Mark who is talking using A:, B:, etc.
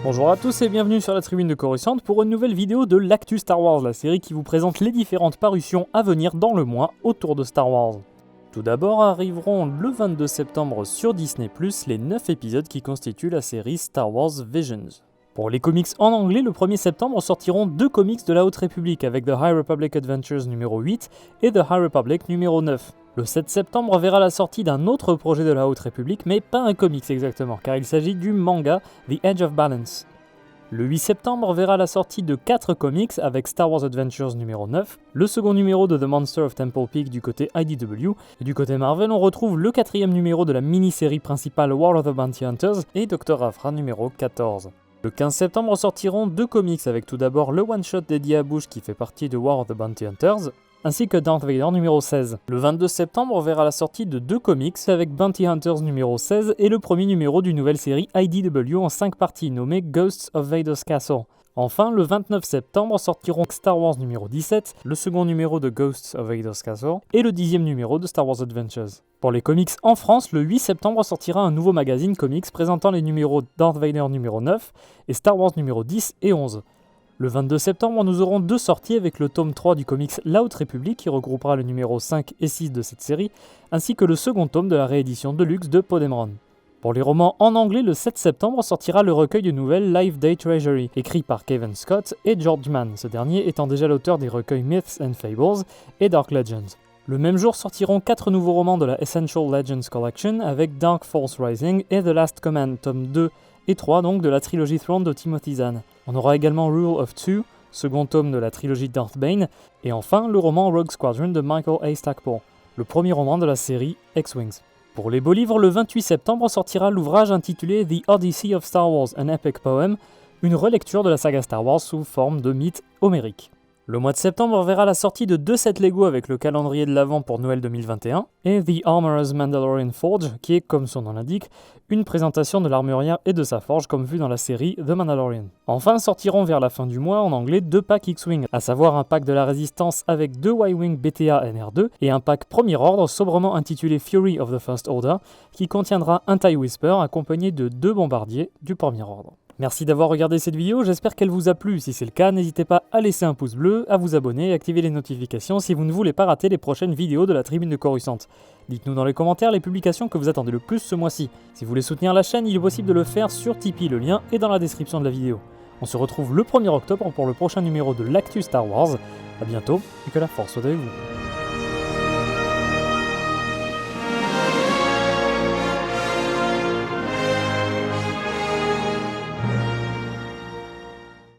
A: Bonjour à tous et bienvenue sur la tribune de Coruscant pour une nouvelle vidéo de l'actu Star Wars, la série qui vous présente les différentes parutions à venir dans le mois autour de Star Wars. Tout d'abord arriveront le 22 septembre sur Disney+, les 9 épisodes qui constituent la série Star Wars Visions. Pour les comics en anglais, le 1er septembre sortiront 2 comics de la Haute République avec The High Republic Adventures numéro 8 et The High Republic numéro 9. Le 7 septembre verra la sortie d'un autre projet de la Haute République, mais pas un comics exactement, car il s'agit du manga The Edge of Balance. Le 8 septembre verra la sortie de 4 comics avec Star Wars Adventures numéro 9, le second numéro de The Monster of Temple Peak du côté IDW, et du côté Marvel on retrouve le 4e numéro de la mini-série principale War of the Bounty Hunters et Dr. Aphra numéro 14. Le 15 septembre sortiront 2 comics avec tout d'abord le one-shot d'Eddie Abush qui fait partie de War of the Bounty Hunters, ainsi que Darth Vader numéro 16. Le 22 septembre verra la sortie de 2 comics avec Bounty Hunters numéro 16 et le premier numéro d'une nouvelle série IDW en 5 parties nommée Ghosts of Vader's Castle. Enfin, le 29 septembre sortiront Star Wars numéro 17, le second numéro de Ghosts of Vader's Castle et le 10e numéro de Star Wars Adventures. Pour les comics en France, le 8 septembre sortira un nouveau magazine comics présentant les numéros Darth Vader numéro 9 et Star Wars numéro 10 et 11. Le 22 septembre, nous aurons 2 sorties avec le tome 3 du comics La Haute République qui regroupera le numéro 5 et 6 de cette série, ainsi que le second tome de la réédition Deluxe de Poe Dameron. Pour les romans en anglais, le 7 septembre sortira le recueil de nouvelles Life Day Treasury, écrit par Kevin Scott et George Mann, ce dernier étant déjà l'auteur des recueils Myths and Fables et Dark Legends. Le même jour sortiront 4 nouveaux romans de la Essential Legends Collection avec Dark Force Rising et The Last Command, tome 2 et 3 donc de la trilogie Throne de Timothy Zahn. On aura également Rule of Two, second tome de la trilogie Darth Bane, et enfin le roman Rogue Squadron de Michael A. Stackpole, le premier roman de la série X-Wings. Pour les beaux livres, le 28 septembre sortira l'ouvrage intitulé The Odyssey of Star Wars, an Epic Poem, une relecture de la saga Star Wars sous forme de mythe homérique. Le mois de septembre verra la sortie de 2 sets Lego avec le calendrier de l'Avent pour Noël 2021 et The Armorer's Mandalorian Forge, qui est, comme son nom l'indique, une présentation de l'armurière et de sa forge comme vu dans la série The Mandalorian. Enfin sortiront vers la fin du mois en anglais 2 packs X-Wing, à savoir un pack de la Résistance avec 2 Y-Wing BTA NR2 et un pack Premier Ordre sobrement intitulé Fury of the First Order, qui contiendra un TIE Whisper accompagné de 2 bombardiers du Premier Ordre. Merci d'avoir regardé cette vidéo, j'espère qu'elle vous a plu. Si c'est le cas, n'hésitez pas à laisser un pouce bleu, à vous abonner et activer les notifications si vous ne voulez pas rater les prochaines vidéos de la tribune de Coruscant. Dites-nous dans les commentaires les publications que vous attendez le plus ce mois-ci. Si vous voulez soutenir la chaîne, il est possible de le faire sur Tipeee, le lien est dans la description de la vidéo. On se retrouve le 1er octobre pour le prochain numéro de l'Actu Star Wars. A bientôt et que la force soit avec vous.